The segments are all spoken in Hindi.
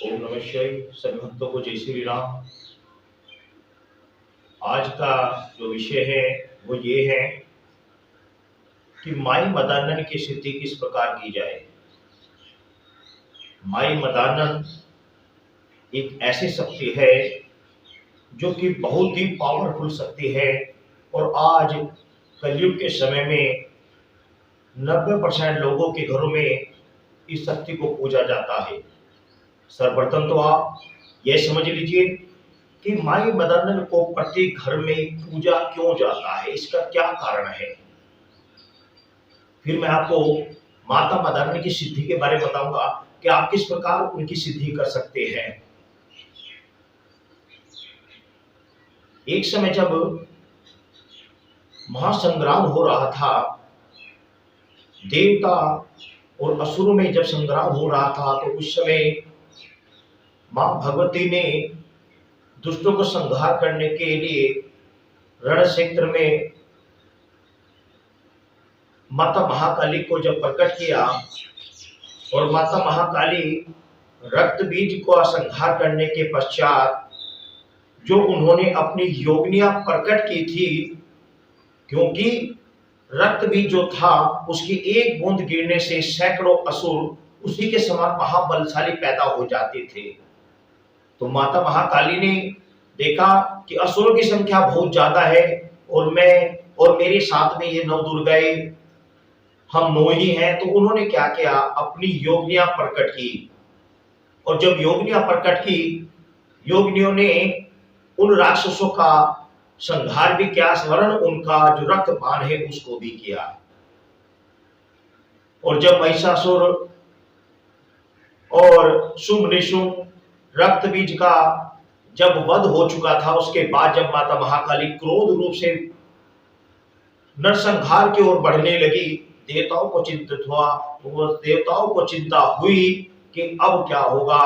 ओम नमः शिवाय। सभी भक्तों को जय श्री राम। आज का जो विषय है वो ये है कि माई मदानन की सिद्धि किस प्रकार की जाए। माई मदानन एक ऐसी शक्ति है जो कि बहुत ही पावरफुल शक्ति है और आज कलयुग के समय में 90% लोगों के घरों में इस शक्ति को पूजा जाता है। सर्वप्रथम तो आप यह समझ लीजिए कि माई मदन को प्रत्येक घर में पूजा क्यों जाता है, इसका क्या कारण है। फिर मैं आपको माता मदन की सिद्धि के बारे में बताऊंगा कि आप किस प्रकार उनकी सिद्धि कर सकते हैं। एक समय जब महासंग्राम हो रहा था, देवता और असुरों में जब संग्राम हो रहा था, तो उस समय मां भगवती ने दुष्टों को संहार करने के लिए रण क्षेत्र में माता महाकाली को जब प्रकट किया और माता महाकाली रक्त बीज को संहार करने के पश्चात जो उन्होंने अपनी योगिनियां प्रकट की थी, क्योंकि रक्त बीज जो था उसकी एक बूंद गिरने से सैकड़ों असुर उसी के समान महाबलशाली पैदा हो जाते थे। तो माता महाकाली ने देखा कि असुरों की संख्या बहुत ज्यादा है और मैं और मेरे साथ में ये नौ दुर्गाएं, हम 9 ही हैं। तो उन्होंने क्या किया, अपनी योगिनियां प्रकट की और जब योगिनियां प्रकट की, योगिनियों ने उन राक्षसों का संहार भी किया, वरन उनका जो रक्तपान है उसको भी किया। और जब महिषासुर और शुंभ निशुंभ रक्त बीज का जब वध हो चुका था, उसके बाद जब माता महाकाली क्रोध रूप से नरसंहार की ओर बढ़ने लगी, देवताओं को चिंतित हुआ, वो देवताओं को चिंता हुई कि अब क्या होगा।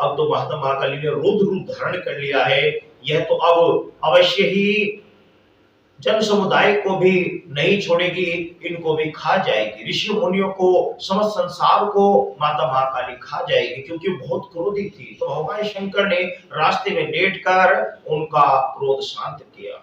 अब तो माता महाकाली ने रुद्र रूप धारण कर लिया है, यह तो अब अवश्य ही जन समुदाय को भी नहीं छोड़ेगी, इनको भी खा जाएगी। ऋषि मुनियों को, समस्त संसार को माता महाकाली खा जाएगी, क्योंकि बहुत क्रोधी थी। तो भगवान शंकर ने रास्ते में लेटकर उनका क्रोध शांत किया,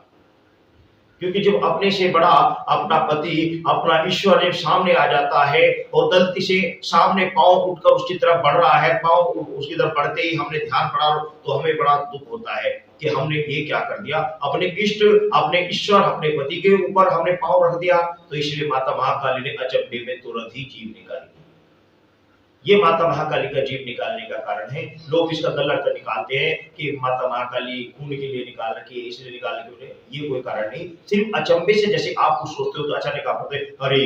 क्योंकि जब अपने से बड़ा अपना पति, अपना ईश्वर जब सामने आ जाता है और गलती से सामने पांव उठकर उसकी तरफ बढ़ रहा है, पांव उसकी तरफ बढ़ते ही हमने ध्यान पड़ा, तो हमें बड़ा दुख होता है कि हमने ये क्या कर दिया, अपने इष्ट, अपने ईश्वर, अपने पति के ऊपर हमने पांव रख दिया। तो इसलिए माता महाकाली ने अचंभे में तुरंत ही जीव निकाली। ये माता महाकाली का जीव निकालने का कारण है। लोग इसका गलत अर्थ निकालते हैं कि माता महाकाली खून के लिए निकाल रखी है, इसलिए निकाल रखी है। ये कोई कारण नहीं, सिर्फ अचंभे से, जैसे आप कुछ सोचते हो तो अचानक आप बोलते अरे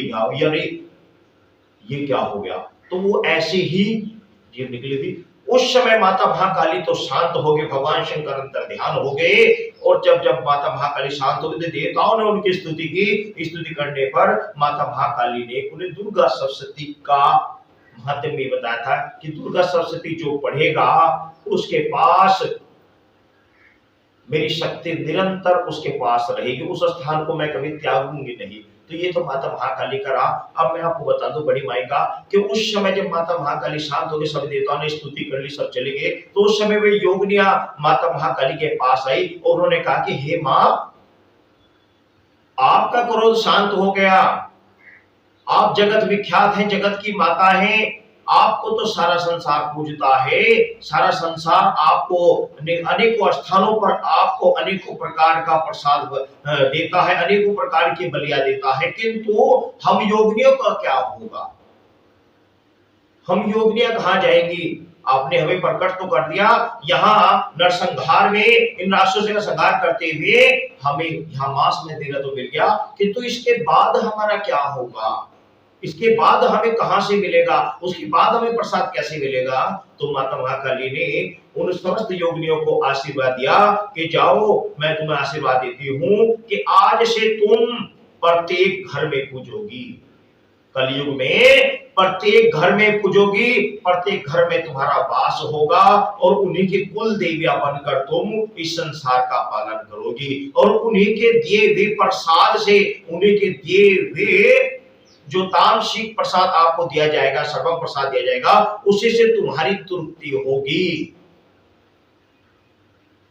ये क्या हो गया, तो वो ऐसे ही जीव निकली थी। उस समय माता महाकाली तो शांत हो गए, भगवान शंकर अंतर ध्यान हो गए। और जब जब माता महाकाली शांत हो गई, देवताओं ने उनकी स्तुति की। स्तुति करने पर माता महाकाली ने उन्हें दुर्गा सप्तशती का महत्व में बताया था कि दुर्गा सप्तशती जो पढ़ेगा उसके पास मेरी शक्ति निरंतर उसके पास रहेगी, उस स्थान को मैं कभी त्यागूंगी नहीं। तो ये तो माता महाकाली का रहा। अब मैं आपको बता दूं बड़ी माई का कि उस समय जब माता महाकाली शांत हो गई, सब देवताओं ने स्तुति कर ली, सब चले गए, तो उस समय वे योगिनियां माता महाकाली के पास आई और उन्होंने कहा कि हे मां, आपका क्रोध शांत हो गया, आप जगत विख्यात हैं, जगत की माता हैं, आपको तो सारा संसार पूजता है, सारा संसार आपको अनेकों स्थानों पर आपको अनेकों प्रकार का प्रसाद देता है, अनेकों प्रकार की बलियां देता है, किंतु हम योगिनियों का क्या होगा, हम योगिनियां कहां जाएंगी। आपने हमें प्रकट तो कर दिया, यहाँ नरसंहार में इन राक्षसों का संहार करते हुए हमें यहाँ मांस में देना तो मिल गया, किंतु इसके बाद हमारा क्या होगा, इसके बाद हमें कहां से मिलेगा, उसके बाद हमें प्रसाद कैसे मिलेगा। तो माता महाकाली ने उन समस्त योगिनियों को आशीर्वाद दिया कि जाओ, मैं तुम्हें आशीर्वाद देती हूं कि आज से तुम प्रत्येक घर में पूजोगी, कलयुग में प्रत्येक घर में पूजोगी, प्रत्येक घर में तुम्हारा वास होगा और उन्हीं की कुल देवियां बनकर तुम इस संसार का पालन करोगी और उन्हीं के दिए हुए प्रसाद से, उन्हीं के दिए हुए जो तामसिक प्रसाद आपको दिया जाएगा, सर्वम प्रसाद दिया जाएगा, उसी से तुम्हारी तृप्ति होगी।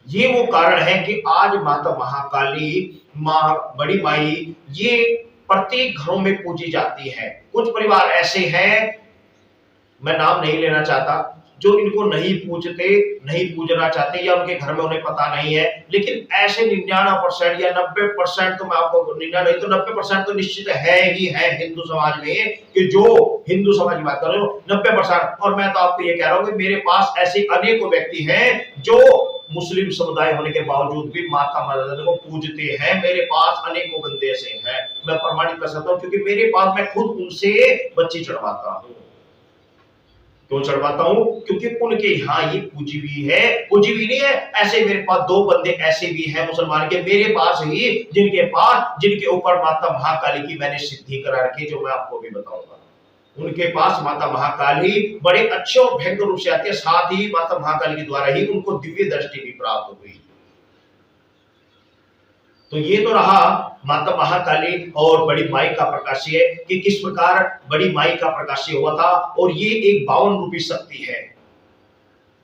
ये वो कारण है कि आज माता महाकाली, मां बड़ी माई, ये प्रत्येक घरों में पूजी जाती है। कुछ परिवार ऐसे हैं, मैं नाम नहीं लेना चाहता, जो इनको नहीं पूजते, नहीं पूजना चाहते, या उनके घर में उन्हें पता नहीं है, लेकिन ऐसे 99% या 90% तो मैं आपको 99 तो 90% तो निश्चित है ही है हिंदू समाज में, कि जो हिंदू समाज की बात कर रहे हो 90%। और मैं तो आपको ये कह रहा हूं कि मेरे पास ऐसे अनेकों व्यक्ति हैं जो मुस्लिम समुदाय होने के बावजूद भी माता मदन को पूजते हैं। मेरे पास अनेकों बंदे ऐसे हैं, मैं प्रमाणित कर सकता हूं, क्योंकि मेरे पास मैं खुद उनसे बच्ची चढ़वाता हूं। क्यों चढ़वाता हूं? क्योंकि उनके यहाँ ये पूजी हुई है। पूजी हुई नहीं है, ऐसे मेरे पास 2 बंदे ऐसे भी हैं मुसलमान के मेरे पास ही, जिनके ऊपर माता महाकाली की मैंने सिद्धि करा रखी, जो मैं आपको भी बताऊंगा। उनके पास माता महाकाली बड़े अच्छे और भयंकर रूप से आती है, साथ ही माता महाकाली के द्वारा ही उनको दिव्य दृष्टि भी प्राप्त हुई। तो ये तो रहा माता महाकाली और बड़ी माई का प्रकाशीय, कि किस प्रकार बड़ी माई का प्रकाशीय हुआ था। और ये एक 52 रूपी शक्ति है।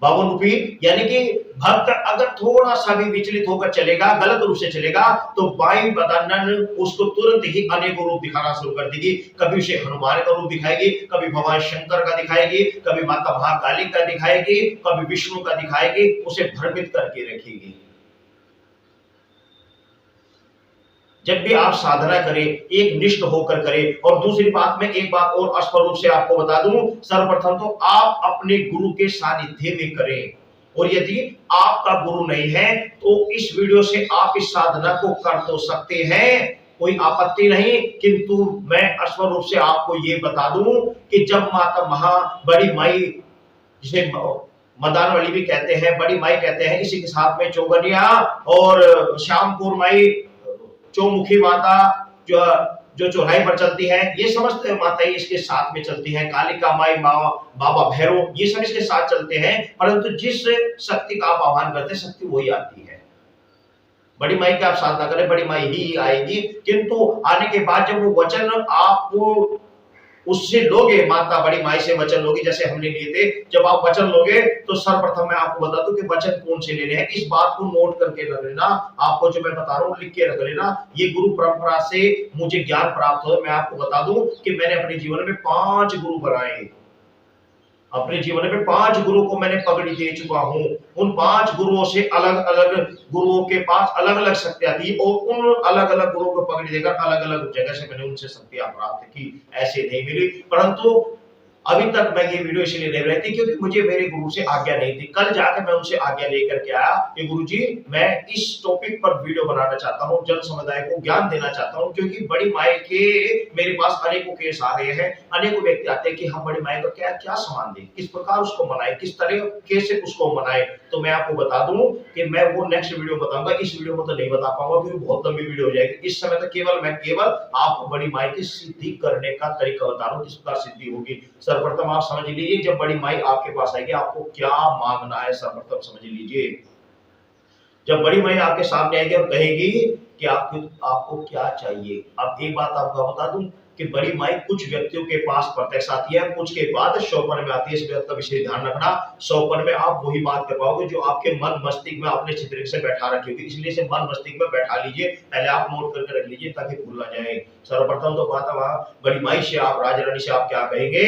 52 रूपी यानी कि भक्त अगर थोड़ा सा भी विचलित होकर चलेगा, गलत रूप से चलेगा, तो माई बदानन उसको तुरंत ही अनेकों रूप दिखाना शुरू कर देगी। कभी उसे हनुमान का रूप दिखाएगी, कभी भगवान शंकर का दिखाएगी, कभी माता महाकाली का दिखाएगी, कभी विष्णु का दिखाएगी, उसे भ्रमित करके रखेगी। जब भी आप साधना करें, एक निष्ठ होकर करें। और दूसरी बात, मैं एक बात और स्पष्ट रूप से आपको बता दूं, सर्वप्रथम तो आप अपने गुरु के सानिध्य में करें। और यदि आपका गुरु नहीं है तो इस वीडियो से आप इस साधना को कर तो सकते हैं, कोई आपत्ति नहीं, किंतु मैं स्पष्ट रूप से आपको ये बता दूं कि जब माता बड़ी माई, जिसे मदान वाली भी कहते हैं, बड़ी माई कहते हैं, इसी के साथ में चौगनिया और श्यामपुर माई, चौमुखी माता जो चौराहे पर चलती है, ये समस्त माताएं इसके साथ में चलती हैं। कालिका माई, बाबा भैरव, ये सब इसके साथ चलते हैं। परंतु जिस शक्ति का आप आह्वान करते हैं, शक्ति वही आती है। बड़ी माई की आप साधना करें, बड़ी माई ही आएगी। किंतु आने के बाद जब वो वचन आप उससे लोगे, माता बड़ी माई से वचन लोगे, जैसे हमने लिए थे, जब आप वचन लोगे तो सर्वप्रथम मैं आपको बता दूं कि वचन कौन से लेने हैं। इस बात को नोट करके रख लेना, आपको जो मैं बता रहा हूं लिख के रख लेना। ये गुरु परंपरा से मुझे ज्ञान प्राप्त हो। मैं आपको बता दूं कि मैंने अपने जीवन में 5 गुरु बनाए। अपने जीवन में 5 गुरु को मैंने पगड़ी दे चुका हूं। उन 5 गुरुओं से अलग अलग गुरुओं के पास अलग अलग शक्तियां थी, और उन अलग अलग गुरुओं को पगड़ी देकर अलग अलग जगह से मैंने उनसे शक्तियां प्राप्त की। ऐसे नहीं मिली, परंतु अभी तक मैं ये वीडियो इसलिए ले रही थी क्योंकि मुझे मेरे गुरु से आज्ञा नहीं थी। कल जाकर मैं उनसे आज्ञा लेकर के आया कि गुरुजी, मैं इस टॉपिक पर वीडियो बनाना चाहता हूं, जन समुदाय को ज्ञान देना चाहता हूं, क्योंकि बड़ी माई के मेरे पास अनेकों केस आ रहे हैं। अनेकों व्यक्ति आते हैं कि हम बड़ी माई को क्या क्या सामान दें, किस प्रकार उसको मनाए, किस तरीके से उसको मनाए। तो मैं आपको बता दूं कि मैं वो नेक्स्ट वीडियो बताऊंगा, इस वीडियो में तो नहीं बता पाऊंगा क्योंकि बहुत लंबी वीडियो हो जाएगी। इस समय तो केवल आपको बड़ी माई की सिद्धि करने का तरीका बता रहा हूं, किस प्रकार सिद्धि होगी। सर्वप्रथम आप समझ लीजिए, जब बड़ी माई आपके पास आएगी, आपको क्या मांगना है सर्वप्रथम समझ लीजिए। जब बड़ी माई आपके सामने आएगी और कहेगी कि आपको क्या चाहिए। अब एक बात आपको बता दूं कि बड़ी माई कुछ व्यक्तियों के पास प्रत्यक्ष आती है, कुछ के बाद शोपन में आती है। इस बात का विशेष ध्यान रखना, शोपन में आप वही बात कर पाओगे जो आपके मन मस्तिष्क में आपने चित्र से बैठा रखी होगी। इसलिए से मन मस्तिष्क में बैठा लीजिए, पहले आप नोट करके रख लीजिए ताकि भूल ना जाए। सर्वप्रथम तो बात बड़ी माई से, आप राजा रानी से आप क्या कहेंगे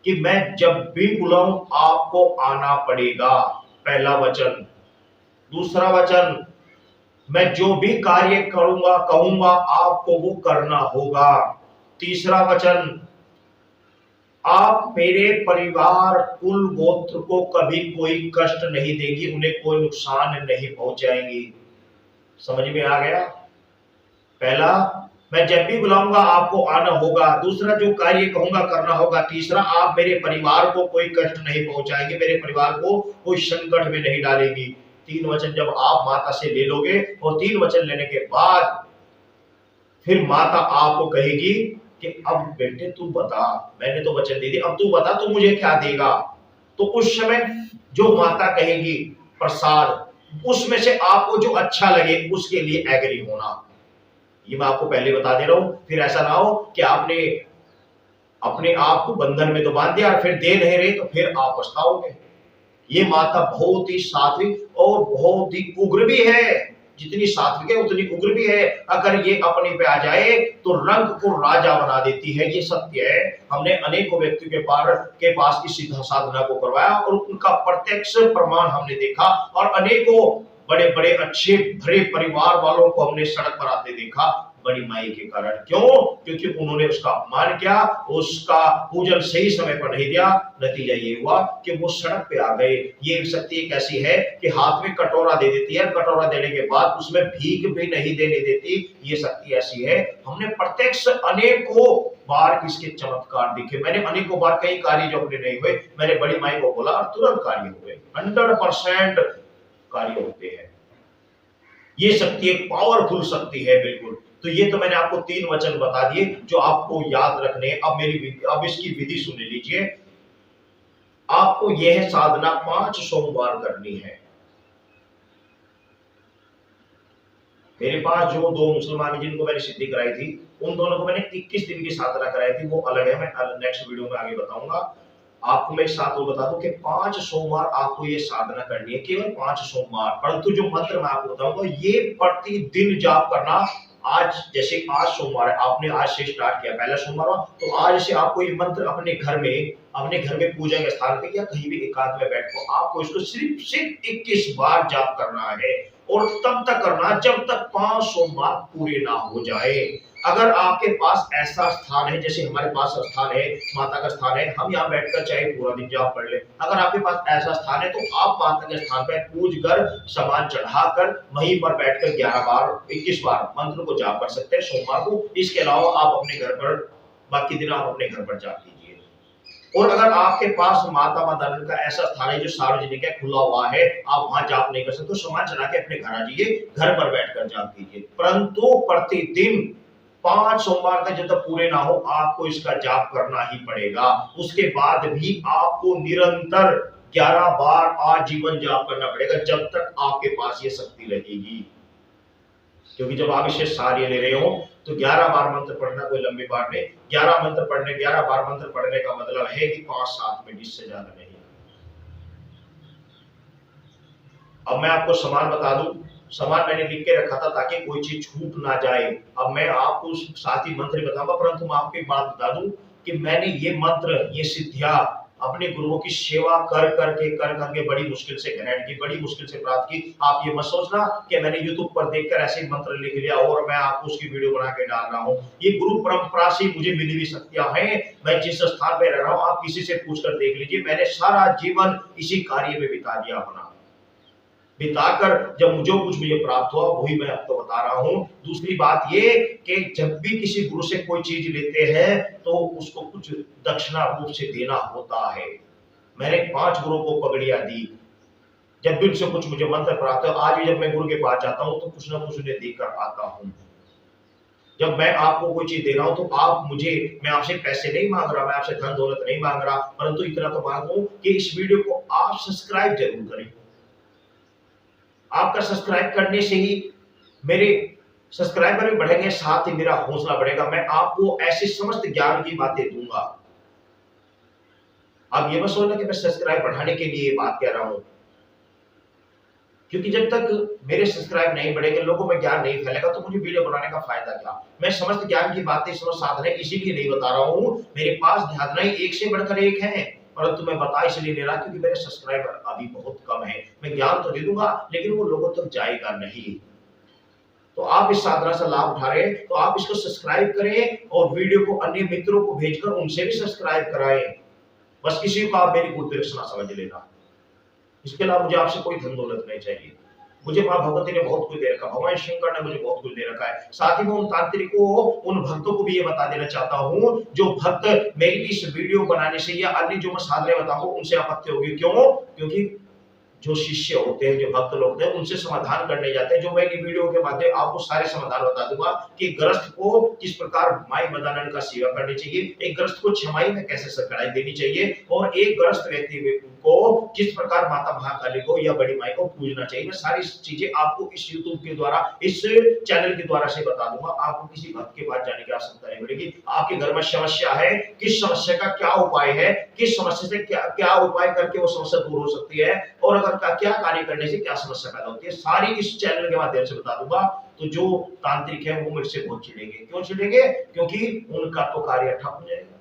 कि मैं जब भी बुलाऊं आपको आना पड़ेगा, पहला वचन। दूसरा वचन, मैं जो भी कार्य करूंगा कहूंगा आपको वो करना होगा। तीसरा वचन, आप मेरे परिवार कुल गोत्र को कभी कोई कष्ट नहीं देगी, उन्हें कोई नुकसान नहीं पहुंचाएंगी। समझ में आ गया? पहला, मैं जब भी बुलाऊंगा आपको आना होगा। दूसरा, जो कार्य कहूंगा करना होगा। तीसरा, आप मेरे परिवार को कोई कष्ट नहीं पहुंचाएंगे, मेरे परिवार को कोई संकट में नहीं डालेगी। 3 वचन जब आप माता से ले लोगे और 3 वचन लेने के बाद फिर माता आपको कहेगी कि अब बेटे तू बता, मैंने तो वचन दे दिए, अब तू बता तू मुझे क्या देगा। तो उस समय जो माता कहेगी प्रसाद, उसमें से आपको जो अच्छा लगे उसके लिए एग्री होना। ये मैं आपको पहले बता दे रहा हूं, फिर ऐसा ना हो कि आपने अपने आप को बंधन में तो बांध दिया और फिर दे नहीं रहे तो फिर आप पछताओगे। ये माता बहुत ही सात्विक और बहुत ही उग्र भी है। जितनी सात्विक है उतनी उग्र भी है। अगर ये अपने पे आ जाए तो रंग को राजा बना देती है। ये सत्य है। हमने अनेकों व्यक्तियों के पास इस सिद्ध साधना को करवाया और उनका प्रत्यक्ष प्रमाण हमने देखा, और अनेकों बड़े बड़े अच्छे भरे परिवार वालों को हमने सड़क पर आते देखा बड़ी माई के कारण। क्यों? क्योंकि उन्होंने उसका अपमान किया, उसका पूजन सही समय पर नहीं दिया। नतीजा ये हुआ कि वो सड़क पे आ गए। ये शक्ति एक ऐसी है कि हाथ में कटोरा दे देती है, कटोरा देने के बाद उसमें भीख भी नहीं देने देती। ये शक्ति ऐसी है। हमने प्रत्यक्ष अनेकों बार इसके चमत्कार देखे। मैंने अनेकों बार कई कार्य जो अपने नहीं हुए, मैंने बड़ी माई को बोला और तुरंत कार्य हुए। 100% कार्य होते हैं। ये शक्ति एक पावरफुल शक्ति है बिल्कुल। तो ये तो मैंने आपको 3 वचन बता दिए जो आपको याद रखने। अब इसकी विधि सुन लीजिए। आपको यह साधना 5 सोमवार करनी है। मेरे पास जो 2 मुसलमान जिनको मैंने सिद्धि कराई थी, उन दोनों को मैंने 21 दिन की साधना कराई थी, वो अलग है। मैं नेक्स्ट वीडियो में आगे बताऊंगा। आपको मैं साथ वो बता दूं कि 5 सोमवार आपको ये साधना करनी है, केवल 5 सोमवार। परंतु जो मंत्र मैं आपको बताऊंगा ये प्रतिदिन जाप करना। आज जैसे आज सोमवार है, आपने आज से स्टार्ट किया, पहला सोमवार, तो आज से आपको ये मंत्र अपने घर में पूजा के स्थान पे या कहीं भी एकांत में बैठ कर आपको इसको सिर्फ 21 बार जाप करना है। और तब तक करना जब तक 5 सोमवार पूरे ना हो जाए। अगर आपके पास ऐसा स्थान है, जैसे हमारे पास स्थान है, माता का स्थान है, हम यहाँ बैठकर चाहे पूरा दिन जाप पढ़ ले। अगर आपके पास ऐसा स्थान है तो आप माता के स्थान पर पूज कर सामान चढ़ाकर वहीं पर बैठकर 11 बार 21 बार मंत्र को जाप कर सकते हैं सोमवार को। इसके अलावा आप अपने घर पर बाकी दिन आप अपने घर पर जाप कीजिए। और अगर आपके पास माता मादान का ऐसा स्थान है जो सार्वजनिक है, खुला हुआ है, आप वहां जाप नहीं कर सकते, तो सामान चढ़ा के अपने घर आ जाइए, घर पर बैठकर जाप कीजिए। परंतु प्रतिदिन 5 सोमवार तक जब तक पूरे ना हो आपको इसका जाप करना ही पड़ेगा। उसके बाद भी आपको निरंतर 11 बार आजीवन जाप करना पड़ेगा जब तक आपके पास ये शक्ति रहेगी। क्योंकि जब आप इसे सारे ले रहे हो तो 11 बार मंत्र पढ़ना कोई लंबी बात नहीं। 11 बार मंत्र पढ़ने का मतलब है कि 5-7 मिनट, इससे ज्यादा नहीं। अब मैं आपको समान बता दूं। समान मैंने लिख के रखा था ताकि कोई चीज छूट ना जाए। अब मैं आपको साथ ही मंत्र बताऊंगा, परंतु मैं आपको एक बात बता दूं कि मैंने ये मंत्र, ये सिद्धियां अपने गुरुओं की सेवा कर करके बड़ी मुश्किल से ग्रहण की, बड़ी मुश्किल से प्राप्त की। आप ये मत सोचना कि मैंने YouTube पर देखकर ऐसे मंत्र लिख लिया और मैं आपको उसकी वीडियो बना के डाल रहा हूँ। ये गुरु परंपरा से मुझे मिली हुई शक्तियां हैं। मैं जिस स्थान पर रह रहा हूँ आप किसी से पूछ कर देख लीजिए। मैंने सारा जीवन इसी कार्य में बिता दिया अपना। बिताकर जब जो कुछ मुझे प्राप्त हुआ वही मैं आपको बता रहा हूं। दूसरी बात ये कि जब भी किसी गुरु से कोई चीज लेते हैं तो उसको कुछ दक्षिणा रूप से देना होता है। मैंने 5 गुरुओं को पगड़ियां दी। जब भी उनसे कुछ मुझे मंत्र प्राप्त हो, आज भी जब मैं गुरु के पास जाता हूं तो कुछ ना कुछ उन्हें देकर आता हूं। जब मैं आपको कोई चीज दे रहा हूं तो मैं आपसे पैसे नहीं मांग रहा, मैं आपसे धन दौलत नहीं मांग रहा, परंतु इतना तो मांगू कि इस वीडियो को आप सब्सक्राइब जरूर करें। आपका सब्सक्राइब करने से ही मेरे सब्सक्राइबर भी बढ़ेंगे, साथ ही मेरा हौसला बढ़ेगा। मैं आपको ऐसे समस्त ज्ञान की बातें दूंगा। अब ये मत सोचना कि मैं सब्सक्राइब बढ़ाने के लिए बात कह रहा हूं, क्योंकि जब तक मेरे सब्सक्राइब नहीं बढ़ेंगे, लोगों में ज्ञान नहीं फैलेगा, तो मुझे वीडियो बनाने का फायदा क्या। मैं समस्त ज्ञान की बातें, समस्त साधनाएं इसीलिए नहीं बता रहा हूं। मेरे पास साधनाएं एक से बढ़कर एक हैं, परंतु मैं बता इसलिए नहीं रहा क्योंकि मेरे सब्सक्राइबर अभी बहुत कम है। मैं ज्ञान तो दे दूंगा लेकिन वो लोगों तक जाएगा नहीं। तो आप इस साधना से लाभ उठा रहे हैं तो आप इसको सब्सक्राइब करें और वीडियो को अन्य मित्रों को भेजकर उनसे भी सब्सक्राइब कराएं। बस किसी को आप मेरी गुरुदक्षिणा समझ लेना। इसके अलावा मुझे आपसे कोई धन दौलत नहीं चाहिए। मुझे मां भगवती ने बहुत कुछ दे रखा, भगवान शंकर ने मुझे बहुत कुछ दे रखा है। साथ ही मैं उन तांत्रिकों, उन भक्तों को भी ये बता देना चाहता हूं जो भक्त मेरी इस वीडियो बनाने से या अन्य जो मैं साधनाएं बताऊंगा उनसे आपत्ति होगी। क्यों? क्योंकि जो शिष्य होते हैं, जो भक्त लोग होते हैं, उनसे समाधान करने जाते हैं, जो मैं इन वीडियो के माध्यम आपको सारे समाधान बता दूंगा कि गृहस्थ को किस प्रकार माई मदानंद का सेवा करनी चाहिए, एक गृहस्थ को छमाई में कैसे सकड़ाई देनी चाहिए, और एक गृहस्थ व्यक्ति को किस प्रकार माता महाकाली को या बड़ी माई को पूजना चाहिए। मैं सारी चीजें आपको इस यूट्यूब के द्वारा, इस चैनल के द्वारा से बता दूंगा। आपको किसी भक्त के पास जाने की आवश्यकता नहीं पड़ेगी। आपके घर में समस्या है, किस समस्या का क्या उपाय है, किस समस्या से क्या क्या उपाय करके वो समस्या दूर हो सकती है, और अगर क्या कार्य करने से क्या समस्या पैदा होती है, सारी इस चैनल के माध्यम से बता दूंगा। तो जो तांत्रिक है वो मुझसे बहुत चिढ़ेंगे। क्यों चिढ़ेंगे? क्योंकि उनका तो कार्य ठप हो जाएगा।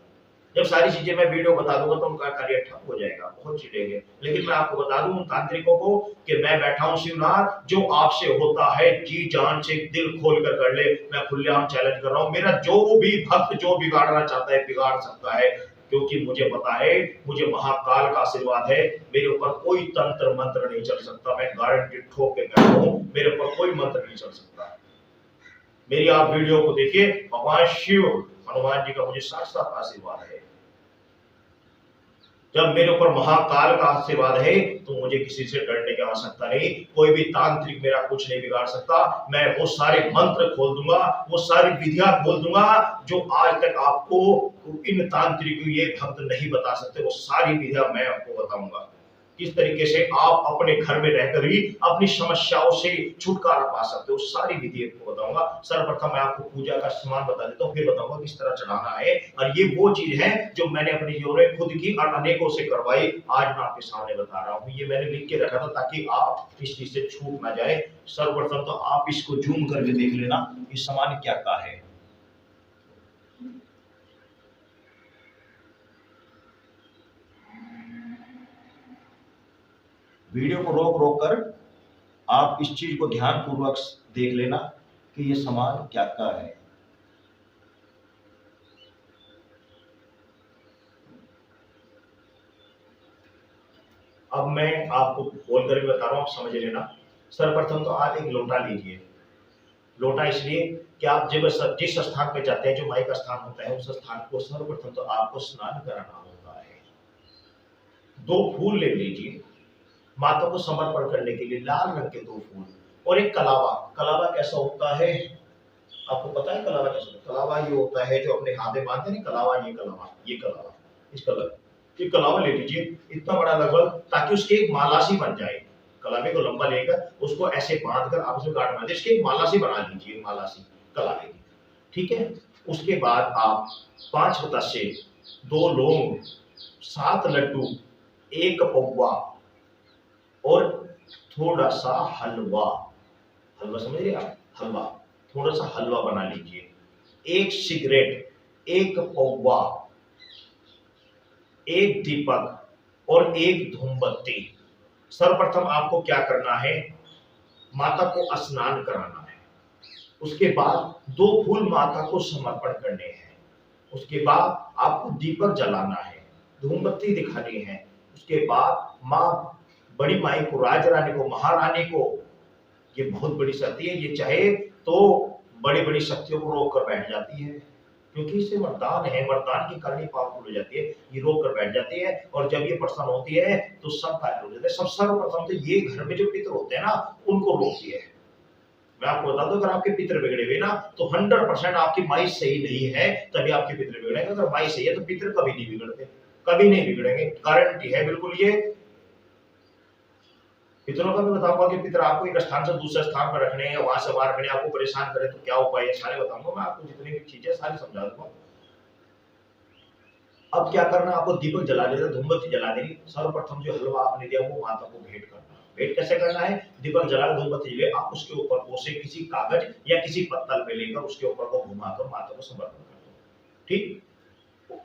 जब सारी चीजें मैं वीडियो बता दूंगा तो उनका कार्य ठप हो जाएगा, बहुत चिढ़ेंगे। लेकिन मैं आपको बता दूं उन तांत्रिकों को कि मैं बैठा हूं शिवनाथ, जो आपसे होता है जी जान से दिल खोल कर ले। मैं खुलेआम चैलेंज कर रहा हूं, मेरा जो भी भक्त जो बिगाड़ना चाहता है बिगाड़ सकता है, क्योंकि मुझे पता है, मुझे महाकाल का आशीर्वाद है, मेरे ऊपर कोई तंत्र मंत्र नहीं चल सकता। मैं गारंटी ठोक के कहता हूं, मेरे ऊपर कोई मंत्र नहीं चल सकता। मेरी आप वीडियो को देखिए, भगवान शिव हनुमान जी का मुझे साक्षात आशीर्वाद है। जब मेरे ऊपर महाकाल का आशीर्वाद है तो मुझे किसी से डरने की आवश्यकता नहीं। कोई भी तांत्रिक मेरा कुछ नहीं बिगाड़ सकता। मैं वो सारे मंत्र खोल दूंगा, वो सारी विधियां खोल दूंगा जो आज तक आपको इन तांत्रिक ये भक्त नहीं बता सकते। वो सारी विधियां मैं आपको बताऊंगा, किस तरीके से आप अपने घर में रहकर ही अपनी समस्याओं से छुटकारा पा सकते हो। सारी विधि आपको बताऊंगा। सर्वप्रथम मैं आपको पूजा का सामान बता देता हूँ, फिर बताऊंगा किस तरह चढ़ाना है। और ये वो चीज है जो मैंने अपने जीवन में खुद की और अनेकों से करवाई, आज मैं आपके सामने बता रहा हूँ। ये मैंने लिख के रखा था ताकि आप इस चीज से छूट ना जाए। सर्वप्रथम तो आप इसको जूम करके देख लेना, ये सामान क्या का है। वीडियो को रोक रोक कर आप इस चीज को ध्यान पूर्वक देख लेना कि ये सामान क्या का है। अब मैं आपको बोल कर भी बता रहा हूं, आप समझ लेना। सर्वप्रथम तो आप एक लोटा लीजिए। लोटा इसलिए कि आप जब जिस स्थान पे जाते हैं, जो माई का स्थान होता है, उस स्थान को सर्वप्रथम तो आपको स्नान कराना होता है। 2 फूल ले लीजिए, माता को समर्पण करने के लिए लाल रंग के 2 फूल, और एक कलावा। कलावा कैसा होता है आपको पता है? कलावा कैसा होता है? कलावा ये होता है जो अपने हाथ में बांधते हैं ना, कलावा, ये कलावा, ये कलावा, इस कलर ये कलावा ले लीजिए, इतना बड़ा लगभग, ताकि उसकी एक माला सी बन जाए। कलावे को लंबा लेकर उसको ऐसे बांध कर आप उसमें गांठ बांध इसकी एक माला सी बना लीजिए, माला सी कलावे की। ठीक है। उसके बाद आप 5 बतासे, 2 लौंग, 7 लड्डू, 1 पौवा और थोड़ा सा हलवा। हलवा समझ रहे आप? हलवा, थोड़ा सा हलवा बना लीजिए। 1 सिगरेट, 1 पौवा, 1 दीपक और 1 धूमबत्ती। सर्वप्रथम आपको क्या करना है? माता को स्नान कराना है। उसके बाद 2 फूल माता को समर्पण करने हैं। उसके बाद आपको दीपक जलाना है, धूमबत्ती दिखानी है। उसके बाद माँ बड़ी माई को, राज रानी को, महारानी को, ये बहुत बड़ी शक्ति है, ये चाहे तो बड़ी बड़ी शक्तियों को रोक कर बैठ जाती है, क्योंकि इससे वरदान है, वरदान की करनी पावरफुल हो जाती है। ये रोक कर बैठ जाती है, और जब ये प्रसन्न होती है तो सब कार्य हो जाते हैं। सब सर्वप्रथम तो ये घर में जो पितर होते हैं ना, उनको रोकती है। मैं आपको बता दूं, अगर आपके पितर बिगड़े हुए ना, तो 100% आपकी माई सही नहीं है, तभी आपके पितर बिगड़ेंगे। अगर माई सही है तो पितर कभी नहीं बिगड़ते, कभी नहीं बिगड़ेंगे, गारंटी है बिल्कुल। ये पितरों का भी बताऊंगा कि पितर आपको एक स्थान से दूसरे स्थान पर रखने या वहां से वहां रखने, आपको परेशान करे तो क्या उपाय है, सारे बताऊंगा मैं आपको। जितनी भी चीजें सारी समझा दूंगा। अब क्या करना, आपको दीपक जला देना, धूमबत्ती जला देनी। सर्वप्रथम जो हलवा आपने दिया वो माता को भेंट करना। भेंट कैसे करना है? दीपक जला, धूमबत्ती जले, आप उसके ऊपर उसे किसी कागज या किसी पत्तल पे लेकर उसके ऊपर को घुमाकर माता को समर्पण कर दो। ठीक।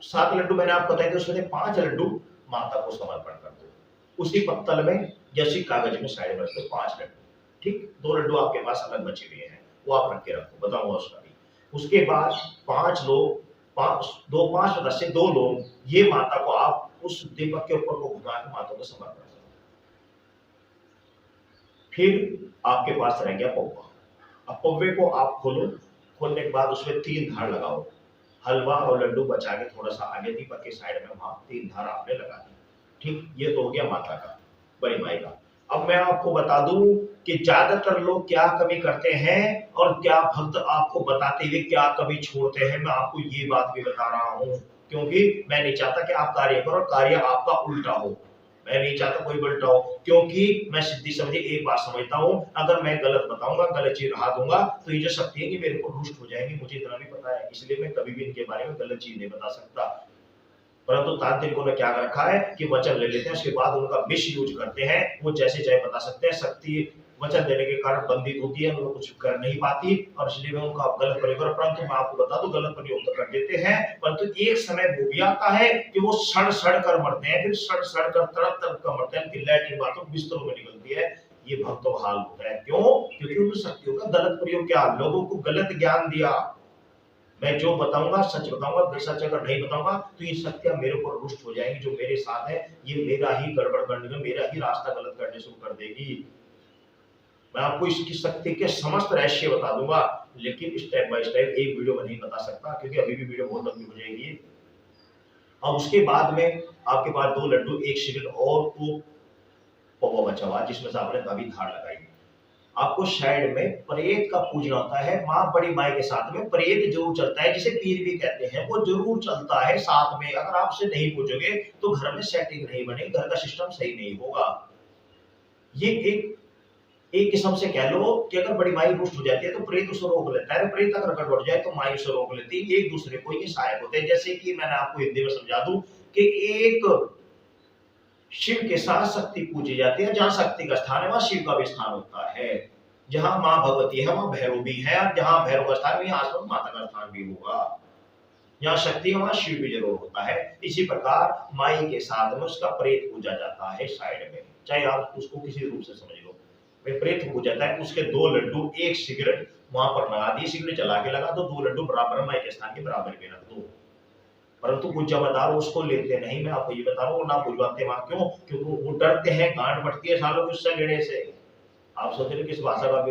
7 लड्डू मैंने आपको बताए थे, उसमें से 5 लड्डू माता को समर्पण कर दो। उसी पत्तल में या उसी कागज में साइड में रख दो 5 लड्डू। ठीक। 2 लड्डू आपके पास अलग बचे हुए हैं, वो आप रख के रखो, बताऊंगा उसका भी। उसके बाद 5 लोग, 5 सदस्य, 2 लोग, ये माता को आप उस दीपक के ऊपर को घुमा के माता को समर्पण करो। फिर आपके पास रह गया पौवा। अब पौवे को आप खोलो। खोलने के बाद उसमें 3 धार लगाओ। हलवा और लड्डू बचा के थोड़ा सा आगे दीपक के साइड में वहां 3 धार आपने लगा दी। ठीक। ये तो हो गया माता का, बड़ी माई का। अब मैं आपको बता दूं कि ज्यादातर लोग क्या कमी करते हैं और क्या भक्त आपको बताते हुए क्या कमी छोड़ते हैं, मैं आपको ये बात भी बता रहा हूं, क्योंकि मैं नहीं चाहता कि आप कार्य करो और कार्य आपका उल्टा हो। मैं नहीं चाहता कोई उल्टा हो, क्योंकि मैं सीधी समझे एक बात समझता हूं, अगर मैं गलत बताऊंगा, गलत चीज रहा दूंगा, तो ये जो शक्ति है कि मेरे को रुष्ट हो जाएंगी, मुझे इतना भी पता है, इसलिए मैं कभी भी इनके बारे में गलत चीज नहीं बता सकता। परंतु तांत्रिकों ने क्या रखा है कि वचन ले लेते हैं, उसके बाद उनका मिस यूज करते हैं, वो जैसे चाहे बता सकते हैं। शक्ति वचन देने के कारण बंधित होती है, उनको कुछ कर नहीं पाती, और इसलिए मैं उनका गलत प्रयोग कर, परंतु मैं आपको बता दूं गलत प्रयोग तो कर देते हैं, परंतु एक समय वो भी आता है कि वो सड़ सड़ कर मरते हैं, फिर सड़ सड़ कर तड़प तड़प कर मरते हैं, फिर लैट्रिन बाथरूम बिस्तरों में निकलती है। ये भक्तों का हाल होता है। क्यों? क्योंकि उन शक्तियों का गलत प्रयोग किया, लोगों को गलत ज्ञान दिया। मैं जो बताऊंगा सच बताऊंगा, सच अगर नहीं बताऊंगा तो ये शक्तियां मेरे ऊपर रुष्ट हो जाएंगी, जो मेरे साथ है ये मेरा ही गड़बड़ करने का, मेरा ही रास्ता गलत करने शुरू कर देगी। मैं आपको इसकी शक्ति के समस्त रहस्य बता दूंगा, लेकिन स्टेप बाय स्टेप एक वीडियो में नहीं बता सकता, क्योंकि अभी भी वीडियो बहुत लंबी हो जाएगी। अब उसके बाद में आपके पास 2 लड्डू 1 सिगरेट और को पौवा बचा हुआ, जिसमें से आपने अभी धार लगाई। आपको साइड में प्रेत का पूजना होता है, माँ बड़ी माई के साथ में प्रेत जरूर चलता है, जिसे पीर भी कहते हैं, वो जरूर चलता है साथ में। अगर आप उसे नहीं पूछोगे तो घर में सेटिंग नहीं बनेगी, घर का सिस्टम सही नहीं होगा। ये एक एक किस्म से कह लो कि अगर बड़ी माई रुष्ट हो जाती है तो प्रेत उसे रोक लेता है, प्रेत अगर गड़बड़ जाए तो माई उसे रोक लेती है, एक दूसरे को ये सहायक होते हैं। जैसे कि मैंने आपको हिंदी में समझा दूं कि एक शिव के साथ शक्ति पूजी जाती है, जहां शक्ति का स्थान है वहां शिव का भी स्थान होता है, जहां मां भगवती है वहां भैरव भी है, और जहां भैरव का स्थान भी आसपास माता का स्थान भी होगा। जहां शक्ति है वहां शिव भी जरूर होता है। इसी प्रकार माई के साथ में उसका प्रेत पूजा जाता है साइड में, चाहे आप उसको किसी रूप से समझ लो, वे प्रेत पूजा जाता है। उसके 2 लड्डू 1 सिगरेट वहां पर लगा दी, सिगरेट जला के लगा दो, 2 लड्डू बराबर माई के स्थान के बराबर में रख दो। परंतु कुछ जमादार उसको लेते नहीं, मैं आपको ये बता रहा हूँ ना बुझवाते वहां। क्यों? क्योंकि वो डरते हैं, गांड बढ़ती है सालों की उससे लेने से। आप सोच रहे किस भाषा का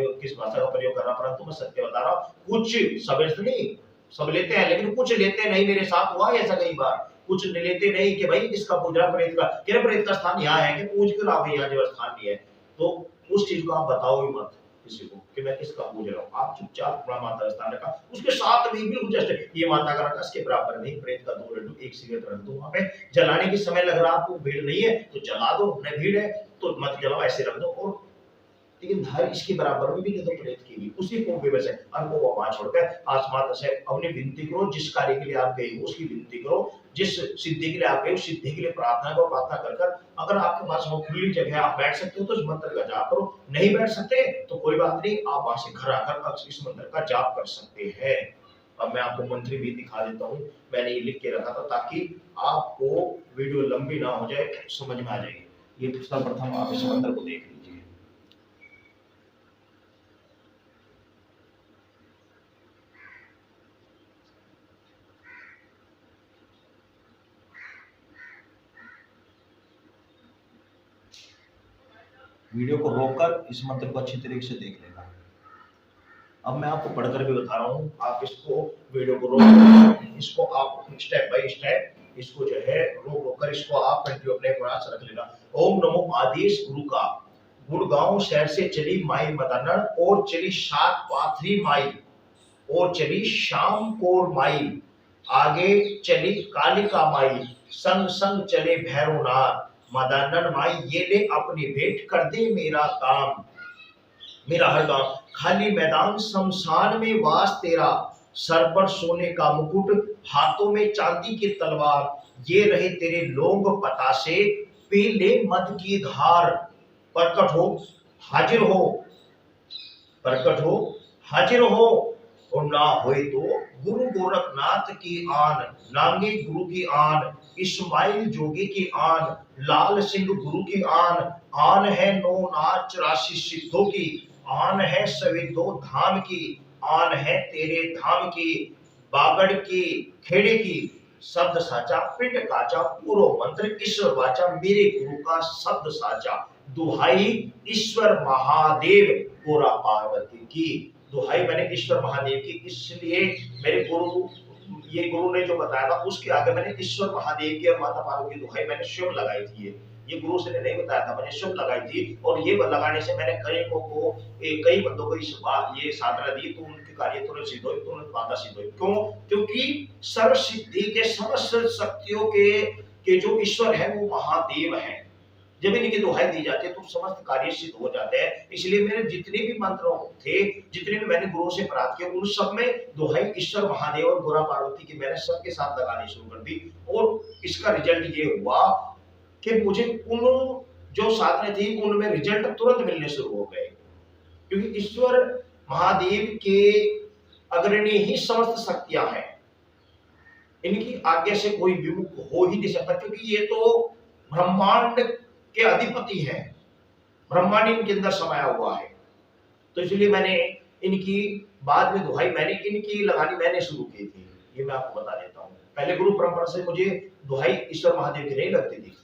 प्रयोग कर रहा, परंतु मैं सत्य बता रहा हूँ। कुछ सब नहीं, सब लेते हैं, लेकिन कुछ लेते नहीं। मेरे साथ हुआ ऐसा कई बार, कुछ लेते नहीं कि भाई किसका पूज रहा, प्रेत का, क्या प्रेत का स्थान यहाँ है कि पूज कर आप यहाँ जो स्थान नहीं है, तो उस चीज को आप बताओ ही मत किसी को कि मैं किसका पूज रहा हूँ। आप चुपचाप अपना माता का स्थान रखा, उसके साथ में भी जस्ट ये माता का रखा, इसके बराबर नहीं, प्रेत का 2 लड्डू 1 सिगरेट रख दो वहां पे। जलाने के समय लग रहा आपको भीड़ नहीं है तो जला दो, नहीं भीड़ है तो मत जलाओ, ऐसे रख दो। और लेकिन धार इसके बराबर में भी नहीं तो प्रेत की भी उसी को वैसे अनको वहां छोड़कर आसमान से अपनी विनती करो, जिस कार्य के लिए आप गए हो उसकी विनती करो, जिस सिद्धि के लिए आप गए उस सिद्धि के लिए प्रार्थना करो। प्रार्थना कर कर अगर आपके पास वो खुली जगह आप बैठ सकते हो तो इस मंत्र का जाप करो, नहीं बैठ सकते तो कोई बात नहीं, आप वहां से घर आकर इस मंत्र का जाप कर सकते हैं। अब मैं आपको मंत्र भी दिखा देता हूँ, मैंने ये लिख के रखा था ताकि आपको वीडियो लंबी ना हो जाए, समझ में आ जाएगी। ये सर्वप्रथम आप इस मंत्र को देख लीजिए। वीडियो को रोककर इस मंत्र को अच्छी तरीके से देख लेना। अब मैं आपको पढ़कर भी बता रहा हूँ, आप इसको वीडियो को रोक, इसको आप स्टेप बाय स्टेप इसको जो है रोक रोक कर इसको आप कंटिन्यू अपने प्रयास रख लेना। ओम नमो आदेश गुरु का, गुड़गांव शहर से चली माई मदनन, और चली 7 पाथरी माई, और चली शाम कोर माई, आगे चली कालिका माई, संग संग चले भैरवनाथ। मदनन माई ये ले अपनी भेंट, कर दे मेरा काम, मेरा हर काम। खाली मैदान शमशान में वास तेरा, सर पर सोने का मुकुट, हाथों में चांदी की तलवार, ये रहे तेरे लोग पतासे, पी ले मद की धार। प्रकट हो हाजिर हो, प्रकट हो हाजिर हो, और ना होए तो गुरु गोरखनाथ की आन, नांगे गुरु की आन, इस्माइल जोगी की आन, लाल सिंह गुरु की आन, आन है 9 नाच 84 सिद्धों की, आन है सभी 2 धाम की, आन है तेरे धाम की, बागड़ की खेड़े की, शब्द साचा पिंड काचा, पूरो मंत्र ईश्वर वाचा, मेरे गुरु का शब्द साचा, दुहाई ईश्वर महादेव गोरा पार्वती की। दुहाई मैंने ईश्वर महादेव की, इसलिए मेरे गुरु ये गुरु ने जो बताया था उसके आगे मैंने ईश्वर महादेव की और माता पार्वती की दुहाई मैंने शिव लगाई थी। ये गुरु से ने नहीं बताया था, मैंने शुभ लगाई थी और ये लगाने से मैंने कई बंदों को इस बात ये साधना दी तो उनके कार्य तुरंत सिद्ध हुए, तुरंत बाधा सिद्ध हुई। क्यों? क्योंकि सर्व सिद्धि के समस्त शक्तियों के जो ईश्वर है वो महादेव है। जब इनकी दुहाई दी जाती है तो समस्त कार्य सिद्ध हो जाते हैं। इसलिए मेरे जितने भी मंत्र थे, जितने भी मैंने गुरु से प्राप्त किए, उन सब में दुहाई ईश्वर महादेव और गोरा पार्वती की मैंने सबके साथ लगानी शुरू कर दी। और इसका रिजल्ट ये हुआ कि मुझे उन जो साधना थी उनमें रिजल्ट तुरंत मिलने शुरू हो गए, क्योंकि ईश्वर महादेव के अग्रणी ही समस्त शक्तियां हैं। इनकी आज्ञा से कोई विमुख हो ही नहीं सकता, क्योंकि ये तो ब्रह्मांड के अधिपति हैं, ब्रह्मांड इनके अंदर समाया हुआ है। तो इसलिए मैंने इनकी बाद में दुहाई मैंने इनकी लगानी मैंने शुरू की थी, ये मैं आपको बता देता हूँ। पहले गुरु परंपरा से मुझे दुहाई ईश्वर महादेव की नहीं लगती थी।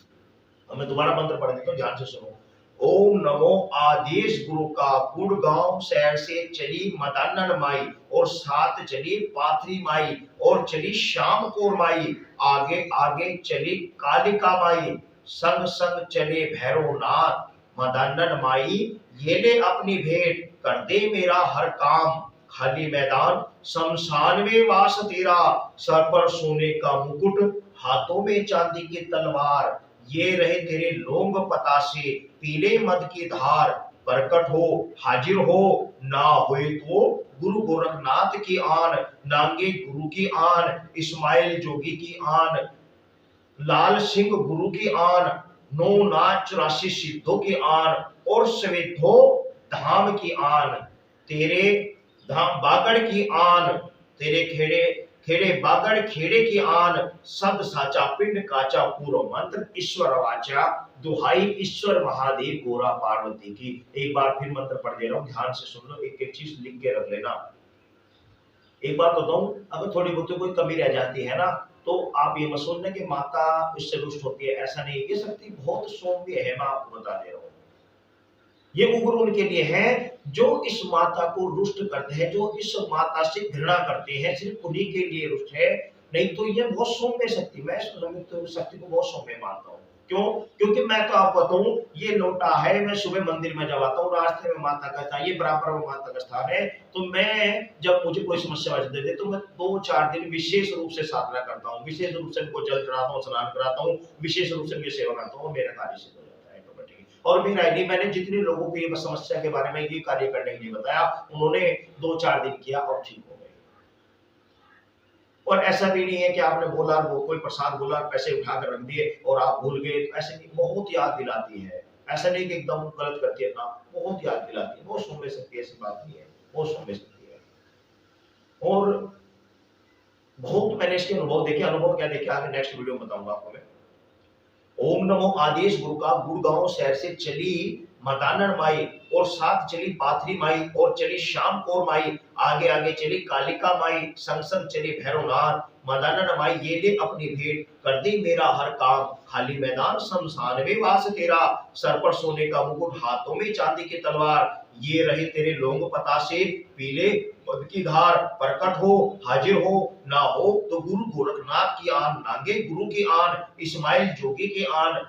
अब मैं दोबारा मंत्र पढ़ देता हूँ, ध्यान से सुनो। ओम नमो आदेश गुरु का गुड़गांव शहर से चली मदानन माई और साथ चली पाथरी माई और चली श्याम कौर माई, आगे आगे चली कालिका माई, संग संग चले भैरवनाथ मदानन माई, ये ले अपनी भेंट कर दे मेरा हर काम, खाली मैदान शमशान में वास तेरा, सर पर सोने का मुकुट हाथों में चांदी की तलवार, ये रहे तेरे लोंग पतासे पीले मद की धार, प्रकट हो हाजिर हो ना होए तो गुरु गोरखनाथ की आन, नांगे गुरु की आन, इस्माइल जोगी की आन, लाल सिंह गुरु की आन, 9 नाच 84 सिद्धों की आन और सवेधो धाम की आन, तेरे धाम बागड़ की आन, तेरे खेड़े खेड़े बागड़ खेड़े की आन, शब्द साचा पिंड काचा पूर्व मंत्र ईश्वर वाचा, दुहाई ईश्वर महादेव गोरा पार्वती की। एक बार फिर मंत्र पढ़ दे रहा हूं, ध्यान से सुन लो, एक एक चीज लिख के रख लेना। एक बात बताऊं, अगर थोड़ी बहुत कोई कमी रह जाती है ना, तो आप ये मत सोचना कि माता इससे रुष्ट होती है, ऐसा नहीं। ये शक्ति बहुत सौम्य है, मैं आपको बता दे रहा हूँ। ये उग्र उनके लिए है जो इस माता को रुष्ट करते हैं, जो इस माता से घृणा करते हैं, सिर्फ उन्हीं के लिए रुष्ट है, नहीं तो ये बहुत सौम्य शक्ति, मैं इस शक्ति को बहुत सौम्य मानता हूँ। क्यों? क्योंकि मैं तो आपको बताऊं, ये लोटा है, मैं सुबह मंदिर में जब आता हूँ, रास्ते में माता का स्थान, ये बराबर में माता का स्थान है, तो मैं जब मुझे कोई समस्या दे दे तो मैं 2-4 दिन विशेष रूप से साधना करता हूँ, विशेष रूप से उनको जल चढ़ाता हूँ, स्नान कराता हूँ, विशेष रूप से सेवा करता हूँ, मेरा कार्य सिद्ध हो जाता है ऑटोमेटिक। और मेरा आईडी मैंने जितने लोगों को ये समस्या के बारे में ये कार्य करने के लिए बताया, उन्होंने 2-4 दिन किया और ठीक हो गए। और ऐसा भी नहीं है कि आपने बोला, वो कोई प्रसाद बोला, पैसे उठा कर रख दिए और आप भूल गए, ऐसे नहीं। बहुत याद दिलाती है, ऐसा नहीं कि एकदम गलत करती है ना, बहुत याद दिलाती है, बहुत सौम्य शक्ति है, ऐसी बात नहीं है, बहुत सौम्य शक्ति है। और बहुत मैंने इसके अनुभव देखे, अनुभव क्या देखे आगे नेक्स्ट वीडियो में बताऊंगा आपको मैं। ओम नमो आदेश गुरु का गुड़गांव शहर से चली मदानन माई और साथ चली पाथरी माई और चली श्याम कौर माई, आगे आगे चली कालिका माई, संग संग चली भैरवनाथ मदानन माई, ये ले अपनी भेंट कर दे मेरा हर काम, खाली मैदान शमशान में वास तेरा, सर पर सोने का मुकुट हाथों में चांदी की तलवार, ये रहे तेरे लोंग पतासे पीले मद की धार, प्रकट हो हाजिर हो ना हो तो गुरु गोरखनाथ की आन, नागे गुरु की आन, इस्माइल जोगी की आन,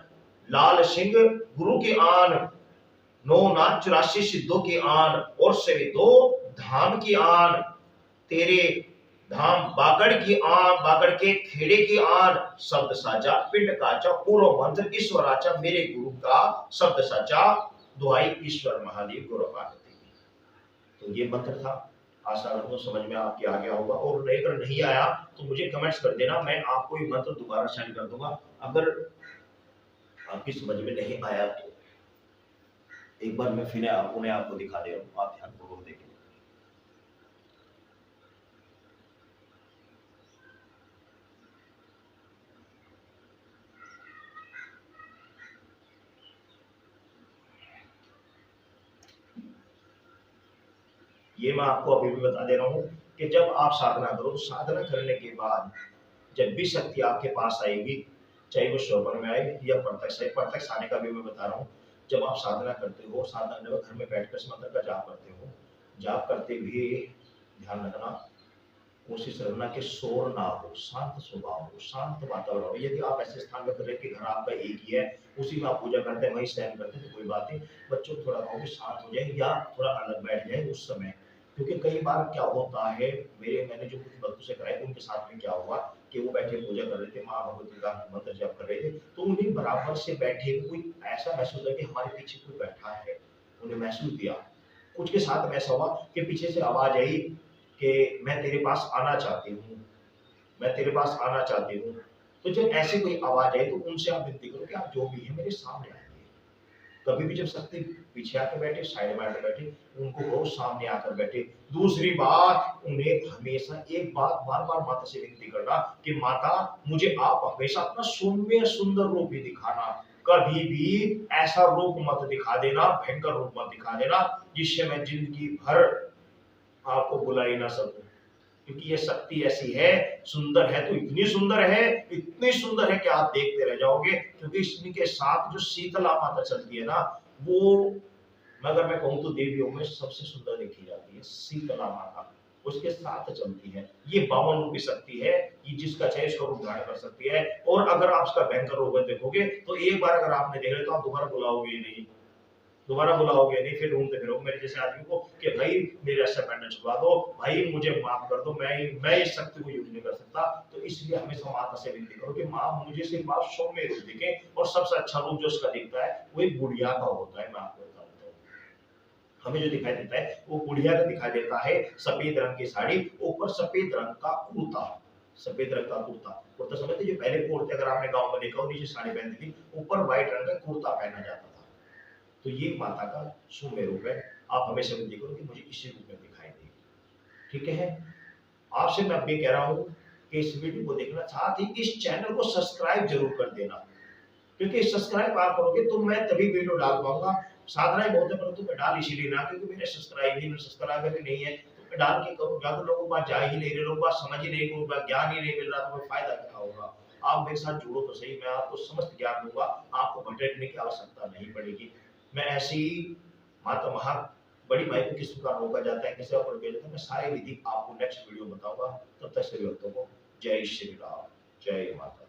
लाल सिंह गुरु की आन, 9 नाच 84 सिद्धों की आन और सवेदो धाम की आन, तेरे धाम बागड़ की आन, बागड़ के खेड़े की आन, शब्द साचा पिंड काचा पूर्व मंत्र ईश्वराचा, मेरे गुरु का शब्द साचा, दुहाई ईश्वर महादेव गुरु पार्वती। तो ये मंत्र था, आशा करता हूँ समझ में आपके आ गया होगा। और अगर नहीं आया तो मुझे कमेंट्स कर देना, मैं आपको ये मंत्र दोबारा सेंड कर दूंगा। अगर आपकी समझ में नहीं आया तो एक बार मैं फिर आपको दिखा दे रहा हूँ, आप ध्यानपूर्वक देखें। ये मैं आपको अभी भी बता दे रहा हूँ कि जब आप साधना करो, साधना करने के बाद जब भी शक्ति आपके पास आएगी, चाहे वो स्वप्न में आए या प्रत्यक्ष आने का भी मैं बता रहा हूँ। जब आप साधना करते हो, साधना करने घर में बैठकर इस मंत्र का जाप करते हो, जाप करते हुए ध्यान रखना, कोशिश रखना कि शोर ना हो, शांत स्वभाव हो, शांत वातावरण हो। यदि आप ऐसे स्थान में कर रहे हैं कि घर आपका एक ही है, उसी में आप पूजा करते हैं, वहीं शयन करते हैं, तो कोई बात नहीं। बच्चों को थोड़ा कहो कि शांत हो जाए या थोड़ा अलग बैठ जाए उस समय। क्योंकि कई बार क्या होता है, मैंने जो कुछ बच्चों से कराया, उनके साथ में क्या हुआ कि वो बैठे पूजा कर रहे थे, माँ भगवती का मंत्र जप कर रहे थे, तो उन्हें बराबर से बैठे कोई ऐसा महसूस हुआ कि हमारे पीछे कोई बैठा है, उन्हें महसूस दिया। कुछ के साथ में ऐसा हुआ कि पीछे से आवाज आई कि मैं तेरे पास आना चाहती हूँ, मैं तेरे पास आना चाहती हूँ। तो जब ऐसी कोई आवाज आई तो उनसे आप विनती करो कि आप जो भी है मेरे सामने आइए। कभी भी जब शक्ति पीछे आकर बैठे, साइड में आकर बैठे, उनको कहो सामने आकर बैठे। दूसरी बात, उन्हें हमेशा एक बात बार-बार माता से विनती करना कि माता मुझे आप हमेशा अपना सौम्य सुंदर रूप ही दिखाना। कभी भी ऐसा रूप मत दिखा देना, भयंकर रूप मत दिखा देना, जिससे मैं जिंदगी भर आपको बुला ही ना सकूं। क्योंकि ये शक्ति ऐसी है, सुंदर है तो इतनी सुंदर है, इतनी सुंदर है कि आप देखते रह जाओगे। क्योंकि इसके साथ जो शीतला माता चलती है ना, वो अगर मैं कहूँ तो देवियों में सबसे सुंदर देखी जाती है शीतला माता। उसके साथ चलती है। ये 52 रूपी शक्ति है कि जिसका चाहे इसका रूप धारण कर सकती है। और अगर आप उसका भयंकर रूप देखोगे तो एक बार अगर आपने देख लिया तो आप दोबारा बुलाओगे ही नहीं, दोबारा बुलाओगे नहीं, फिर ढूंढते फिरोगे मेरे जैसे आदमी को कि भाई मेरे से पैंडल छुड़वा दो, भाई मुझे माफ कर दो, मैं इस शक्ति को यूज नहीं कर सकता। तो इसलिए हमेशा माता से विनती करो कि माँ मुझे सिर्फ आप सौम्य रूप दिखे, और सबसे अच्छा रूप जो उसका दिखता है वो एक बुढ़िया का होता है। मैं आपको बता देता हूँ, हमें जो दिखाई देता है वो बुढ़िया का दिखाई देता है। सफेद रंग की साड़ी, ऊपर सफेद रंग का कुर्ता, सफेद रंग का कुर्ता। कुर्ता समझते जो पहले कुर्ते अगर आपने गांव में देखा हो, नीचे साड़ी पहनती थी, ऊपर व्हाइट रंग का कुर्ता पहना जाता था। तो ये माता का सौम्य रूप है। आप हमेशा विनती करो कि मुझे इसी रूप में दिखाई दे। ठीक है, आपसे मैं अब ये कह रहा हूं कि इस वीडियो को देखना, साथ ही इस चैनल को सब्सक्राइब जरूर कर देना। क्योंकि सब्सक्राइब आप करोगे तो मैं तभी वीडियो डाल पाऊंगा। साधनाएं बहुत है, परंतु मैं डाल इसीलिए ना क्योंकि मेरे सब्सक्राइबर ही नहीं है, तो मैं डाल के करूँ, ज्यादा लोगों को बात जा ही नहीं रहे, लोग बात समझ ही नहीं, लोगों को ज्ञान ही नहीं मिल रहा, तो मैं फायदा क्या होगा। आप मेरे साथ जुड़ो तो सही, मैं आपको समस्त ज्ञान दूंगा, आपको भटकने की आवश्यकता नहीं पड़ेगी। मैं ऐसी माता महा बड़ी माई को किस प्रकार रोका जाता है, किस प्रकार किया जाता है, मैं सारी विधि आपको नेक्स्ट वीडियो में बताऊंगा। तब तक सभी भक्तों को जय श्री राम, जय माता।